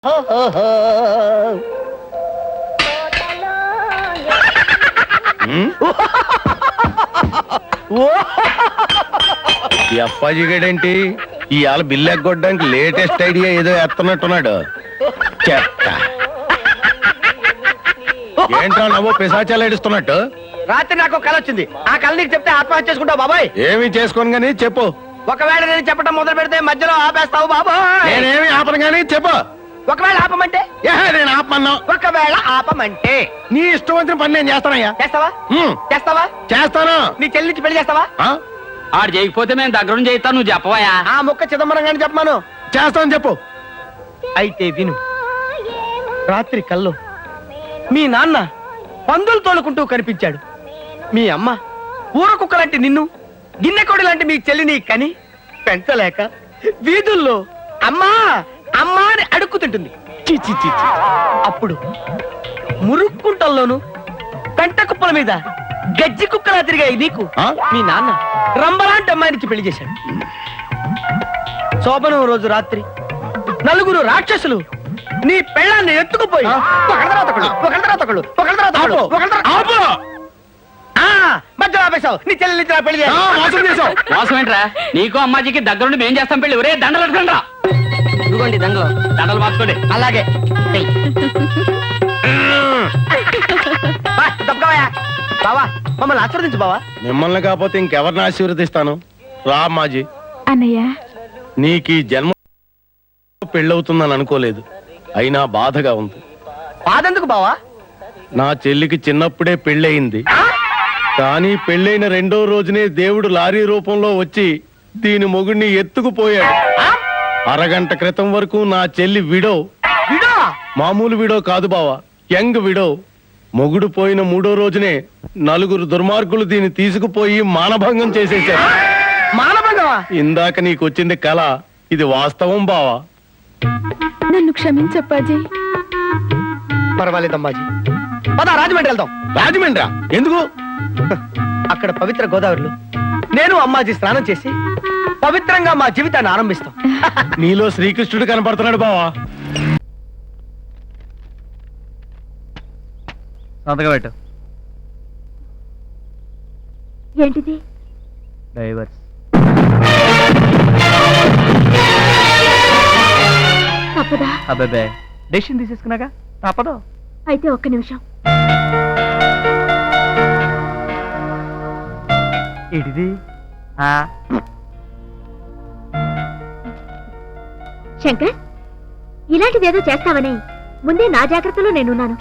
ఈ అప్పాజీ గడేంటి ఇవాళ bill ఎగ్గొట్టడానికి latest idea ఏదో ఎత్తనట్టున్నాడు. చెత్త ఏంటో నవ్వు పిశాచాలు ఏడుస్తున్నట్టు. రాత్రి నాకు కళ వచ్చింది. ఆ కళ నీకు చెప్తే ఆత్మహత్య చేసుకుంటావు బాబాయ్. ఏమి చేసుకోను గానీ చెప్పు. ఒకవేళ నేను చెప్పడం మొదలు పెడితే మధ్యలో ఆపేస్తావు బాబాయ్. నేనేమి ఆపను గానీ చెప్పు. ఒకవేళ ఆపమంటే నేను ఆపమన్నా. ఒకవేళ ఆపమంటే నీ ఇష్టం వచ్చిన పని నేను చేస్తానయ్యా. చేస్తావా? చేస్తావా? చేస్తాను. నీ చెల్లికి పెళ్లి చేస్తావా? ఆడు చేయకపోతే మేము దగ్గరుండి చేయిస్తాను. నువ్వు చెప్పవయా? ఆ ముక్క చిదంబరం గాని చెప్పమాను. చేస్తాను చెప్పు. అయితే విను. రాత్రి కల్లో మీ నాన్న పందులు తోలుకుంటూ కనిపించాడు. మీ అమ్మ ఊర కుక్క లాంటి నిన్ను, గిన్నెకోడి లాంటి మీ చెల్లిని కని పెంచలేక వీధుల్లో అమ్మా అమ్మా అని అడుక్కుతుంటుంది. అప్పుడు మురుక్కుంటల్లోను పెంట కుప్పల మీద గజ్జి కుక్కలా తిరిగాయి నీకు మీ నాన్న రంబలాంటి అమ్మాయినికి పెళ్లి చేశాడు. శోభనం రోజు రాత్రి నలుగురు రాక్షసులు నీ పెళ్ళాన్ని ఎత్తుకుపోయి మధ్యలో ఆపేశావు. నీ చెల్లి పెళ్లి చేసావు. మోసం ఏంట్రా? నీకు అమ్మాజీకి దగ్గరుండి మేం చేస్తాం పెళ్లి. ఒరే దండలు అడగండి రా. ఇదిగోండి దండలు. దండలు మార్చుకోండి. అలాగే బావా మమ్మల్ని ఆశీర్వదించు బావా. మిమ్మల్ని కాకపోతే ఇంకెవరిని ఆశీర్వదిస్తాను. రా అమ్మాజీ. అన్నయ్య, నీకు ఈ జన్మ పెళ్ళవుతుందని అనుకోలేదు. అయినా బాధగా ఉంది. బాధెందుకు బావా? నా చెల్లికి చిన్నప్పుడే పెళ్ళయింది. కానీ పెళ్ళైన రెండో రోజునే దేవుడు లారీ రూపంలో వచ్చి దీని మొగుడిని ఎత్తుకుపోయాడు. అరగంట క్రితం వరకు నా చెల్లి విడో. మామూలు విడో కాదు బావా, యంగ్ విడో. మొగుడు పోయిన మూడో రోజునే నలుగురు దుర్మార్గులు దీన్ని తీసుకుపోయి మానభంగం చేసేశారు. మానభంగమా? ఇందాక నీకు వచ్చింది కళ, ఇది వాస్తవం బావా. నన్ను క్షమించప్పాజీ. పర్వాలేదమ్మాజీ, పద రాజమండ్రి వెళ్దాం. రాజమండ్రా? ఎందుకు? అక్కడ పవిత్ర గోదావరిలో నేను అమ్మాజీ స్నానం చేసి పవిత్రంగా మా జీవితాన్ని ఆరంభిస్తాం. నీలో శ్రీకృష్ణుడు కనపడుతున్నాడు బావా. సంతకం పెట్టు. ఏంటిది? డైవర్స్. తప్పదా? అబ్బాబే, డెసిషన్ తీసేసుకున్నాక తప్పదు. అయితే ఒక్క నిమిషం. ఏంటిది? శంకర్, ఇలాంటిదేదో చేస్తావని ముందే నా జాగ్రత్తలో నేనున్నాను.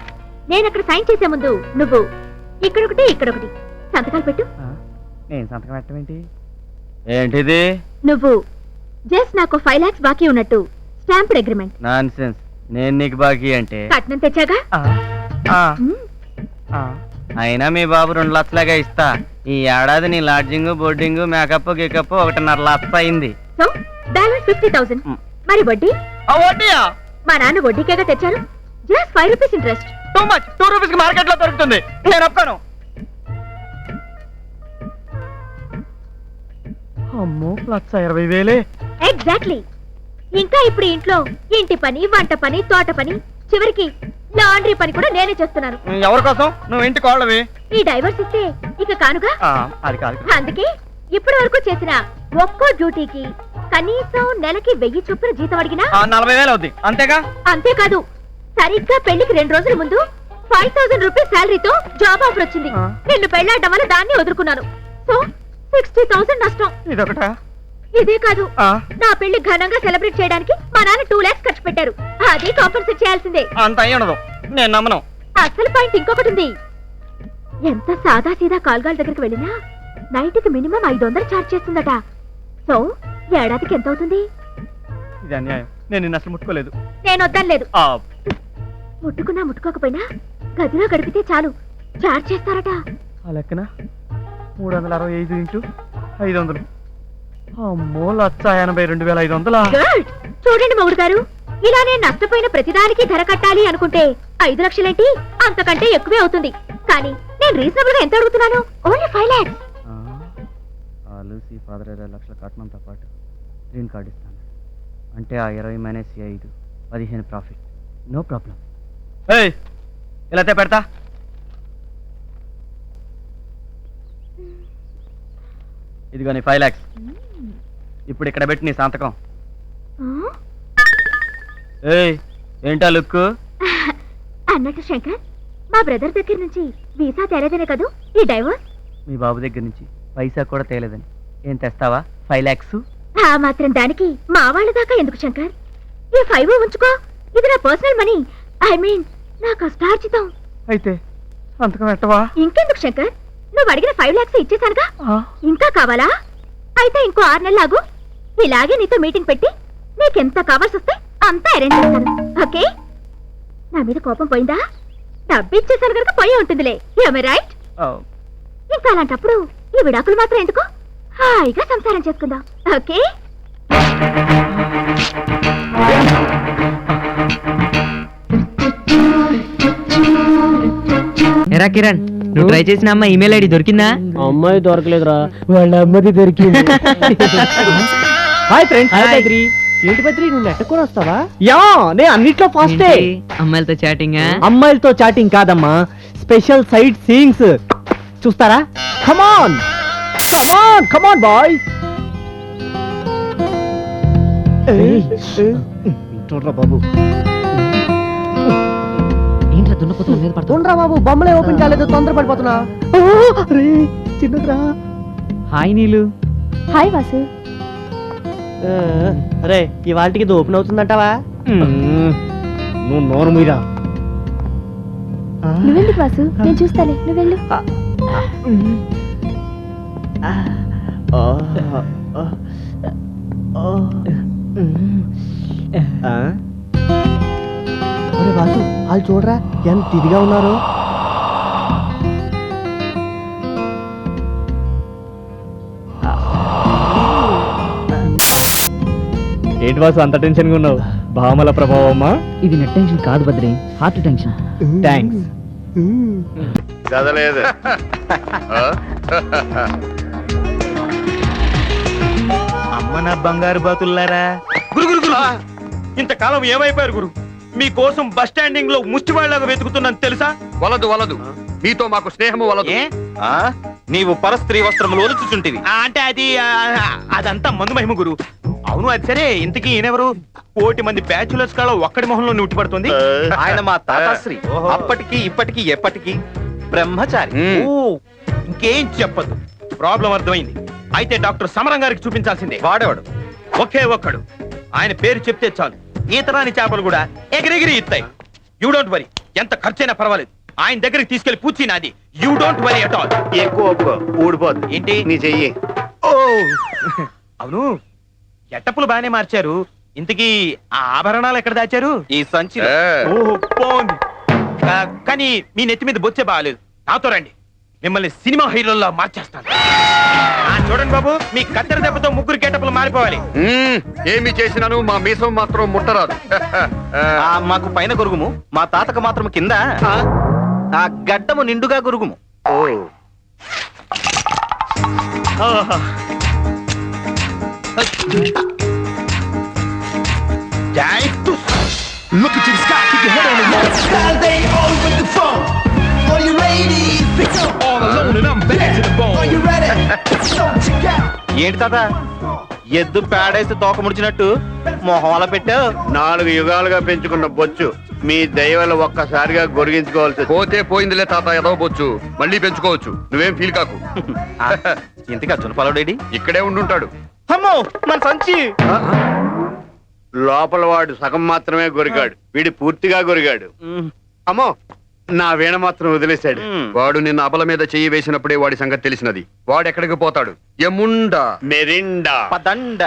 నేనక్కడ సైన్ చేసే ముందు నువ్వు ఇక్కడొకటి ఇక్కడొకటి సంతకాలు పెట్టు. నేను సంతకం పెట్టడం ఏంటి? ఏంటిది? నువ్వు జస్ట్ నాకు 5 lakhs బాకీ ఉన్నట్టు స్టాంప్డ్ అగ్రిమెంట్. నాన్సెన్స్. నేను నీకు బాకీ అంటే కట్నం తెచ్చాగా. అయినా మీ బాబు 2 లక్షలాగా ఇస్తా. ఈ ఏడాది నీ లాడ్జింగ్, బోర్డింగ్, మేకప్, గికప్ 1.5 లక్ష అయింది. So balance 50,000. మరి వడ్డీ? మా నాన్న వడ్డీకేగా తెచ్చారు. Just 5 rupees interest. Too much. 2 rupees కి మార్కెట్ లో దొరుకుతుంది. నేను ఒప్పుకోను. అమ్మో, 1,20,000. ఎగ్జాక్ట్లీ. ఇంకా ఇప్పుడు ఇంట్లో ఇంటి పని, వంట పని, తోట పని, చివరికి లాండ్రీ పని కూడా నేనే చేస్తున్నాను. ఎవరి కోసం? నువ్వు ఇంటి కోళ్ళవి. ఈ డైవర్స్ ఇస్తే ఇక కానుగా. అది కాదు. అందుకే ఇప్పటి వరకు చేసిన ఒక్కో డ్యూటీకి కనీసం నెలకి 1000 చొప్పున జీతం అడిగినా 40,000 అవుద్ది. అంతేగా? అంతేకాదు, సరిగ్గా పెళ్లికి 2 రోజుల ముందు 5,000 రూపీస్ శాలరీతో జాబ్ ఆఫర్ వచ్చింది. నిన్ను పెళ్లాడడం వల్ల దాన్ని వదులుకున్నాను. సో 60,000 నష్టం. ఇదొకటా? ఇదే కాదు, నా పెళ్లి ఘనంగా సెలబ్రేట్ చేయడానికి మా నాన్న 2 lakhs ఖర్చు పెట్టారు. అది కాంపన్సేట్ చేయాల్సిందే. అంత అయ్యి ఉండదు. నేను నమ్మను. అసలు పాయింట్ ఇంకొకటి ఉంది. ఎంత సాదా సీదా కాల్గాల దగ్గరికి వెళ్ళినా నైట్కి మినిమం 500 ఛార్జ్ చేస్తుందట. సో ఏడాదికి ఎంత అవుతుంది? ఇది అన్యాయం. నేను నిన్ను అసలు ముట్టుకోలేదు. నేను వద్దనలేదు. ముట్టుకున్నా ముట్టుకోకపోయినా గదిలో గడిపితే చాలు ఛార్జ్ చేస్తారట. ఆ లెక్కన 365 ఇంటూ 500. అమ్మో, 1,82,500. గుడ్. చూడండి మొగుడు గారు, ఇలా నేను నష్టపోయిన ప్రతిదానికి ధర కట్టాలి అనుకుంటే 5 లక్షలేంటి, అంతకంటే ఎక్కువే అవుతుంది. కానీ నేను రీజనబుల్ గా ఎంత అడుగుతున్నాను? Only 5 lakhs. లూసీ ఫాదర్ 20 లక్షల కట్నంతో పాటు గ్రీన్ కార్డు ఇస్తాను. అంటే ఆ 20 - 5 15 ప్రాఫిట్. No problem. ఏయ్ ఇలా పెడతా. ఇదిగో నీ 5 lakhs. ఇప్పుడు ఇక్కడ పెట్టి నీ సంతకం. ఏయ్ ఏంటా లుక్? అన్నట్టు శంకర్, మా బ్రదర్ దగ్గర నుంచి వీసా తేలేదనే కదూ ఈ డైవోర్స్? మీ బాబు దగ్గర నుంచి పైసా కూడా తేలేదని. ఏం తెస్తావా? 5 lakhs. ఆ మాత్రం దానికి మా వాళ్ళ దాకా ఎందుకు శంకర్? ఈ 5 ఉంచుకో, ఇది నా పర్సనల్ మనీ. ఐ మీన్ నా కష్టార్జితం. అయితే సంతకం పెట్టవా? ఇంకెందుకు శంకర్, నువ్వు అడిగిన 5 lakhs ఇచ్చేసానుగా. ఇంకా కావాలా? అయితే ఇంకో 6 నెలలు ఆగు. ఇలాగే నీతో మీటింగ్ పెట్టి నీకెంత కావాల్సి వస్తే అంతా అరేంజ్ చేస్తాను. ఓకే? నా మీద కోపం పోయిందా? డబ్బు ఇచ్చేసాను కనుక పోయే ఉంటుందిలే. రైట్? ఇంకా అలాంటప్పుడు ఈ విడాకులు మాత్రం ఎందుకు? హాయిగా సంసారం చేసుకుందాం. ఓకే? ఎరా కిరణ్, నువ్వు ట్రై చేసిన అమ్మాయి ఈమెయిల్ ఐడి దొరికిందా? అమ్మాయి దొరకలేదురా, వాళ్ళ అమ్మది దొరికింది. Hi friends. ఏంటి బద్రి, నువ్వు నెట్ కూడా వస్తావా? యా, నేను అన్నిట్లో ఫాస్టే. అమ్మాయిలతో చాటింగ్? అమ్మాయిలతో చాటింగ్ కాదమ్మా, స్పెషల్ సైట్ సీయింగ్స్. చూస్తారా? Come on come on come on boys. చూడరా బాబు. ఏంట్రా దున్నపోతు మీద పడుతుంది? చూడరా బాబు, బొమ్మలే ఓపెన్ కాలేదు, తొందర పడిపోతున్నా. చిన్నదిరా. హాయ్ నీలు. హాయ్ వాసు. అరే, ఈ వాటికి ఇది ఓపెన్ అవుతుందంటావా? నువ్వు నోరు మీరా. నువ్వెందుకు వాసు, నేను చూస్తాలే, నువ్వు వెళ్ళు. ఒరే వాసు, వాళ్ళు చూడరా ఎంత ఇదిగా ఉన్నారో. ఏంటి వాసు అంత టెన్షన్ గా ఉన్నావు? భామల ప్రభావమ్మా? ఇది నెట్ టెన్షన్ కాదు బద్రి, హార్ట్ టెన్షన్. థ్యాంక్స్. కదలేదు. అమ్మ నా బంగారు బాతుల్లారా. గురు గురు గురు, ఇంతకాలం ఏమైపోయారు గురు? మీకోసం బస్ స్టాండింగ్ లో ముష్టివాళ్ళగా వెతుకుతున్నాను తెలుసా? వలదు వలదు, మీతో మాకు స్నేహము వలదు. ఏ? నీవు పరస్త్రీ వస్త్రములు ఒలుచుచుంటివి. అంటే అది అదంతా మందు మహిమ గురు. అవును, అది సరే. ఇంతకీ ఈయనెవరు? 1,000 మంది బ్యాచులర్స్ కాళ్ళ ఒక్కడి మొహంలో ఉట్టిపడుతుంది. ఆయన మా తాతాశ్రీ. ఓహో. అప్పటికి ఇప్పటికి ఎప్పటికి బ్రహ్మచారి. ఓ, ఇంకేం చెప్పదు. ప్రాబ్లం అర్థమైంది. అయితే డాక్టర్ సమరం గారికి చూపించాల్సిందే. వాడేవాడు ఒకే ఒక్కడు. ఆయన పేరు చెప్తే చాలు, ఈతరాని చేపలు కూడా ఎగిరెగిరి ఇస్తాయి. యూ డోంట్ వరీ, ఎంత ఖర్చైనా పర్వాలేదు. ఆయన దగ్గరికి తీసుకెళ్లి పూచి నాది. You don't worry at all. ఎక్కువ ఒప్పుకో, ఊడిపోద్దు. ఏంటి నీ చెయ్యి. ఓ అవును, ఎట్టప్పులు బాగానే మార్చారు. ఇంతకీ ఆ ఆభరణాలు ఎక్కడ దాచారు? ఈ సంచి. ఓహో, బాగుంది. కానీ మీ నెత్తి మీద బొచ్చే బాగాలేదు. నాతో రండి, మిమ్మల్ని సినిమా హీరోల్లో మార్చేస్తాను. చూడండి బాబు, మీ కత్తెర దెబ్బతో 3 గెటప్పులు మారిపోవాలి. ఏమి చేసినాను మా మీసం మాత్రం ముట్టరాదు. మాకు పైన గురుగుము, మా తాతకు మాత్రం కింద ఆ గడ్డము నిండుగా గురుగుము. ఆహా. జై తుస్. Look at the sky, keep your head on the wall. Guys ain't always with the phone. All you ladies, pick up. All alone and I'm bad to the bone. Are you ready? So check out. ఏంటి తాత, ఎద్దు పేడేసి తోక ముడిచినట్టు మొహం అలా పెట్టావు? 4 యుగాలుగా పెంచుకున్న బొచ్చు మీ దయవల్ల ఒక్కసారిగా గొరిగించుకోవాల్సి. పోతే పోయిందిలే తాత, ఎదవబొచ్చు మళ్ళీ పెంచుకోవచ్చు. నువ్వేం ఫీల్ కాకు. ఇంతగా చునపాలడేడి? ఇక్కడే ఉండుంటాడు. అమ్మో, మన సంచి. లోపల వాడు సగం మాత్రమే గొరిగాడు, వీడి పూర్తిగా గొరిగాడు. అమ్మో, నా వీణ మాత్రం వదిలేశాడు. వాడు నిన్న అబల మీద చెయ్యి వేసినప్పుడే వాడి సంగతి తెలిసినది. వాడు ఎక్కడికి పోతాడు? ఎముండా మెరిండా పదండ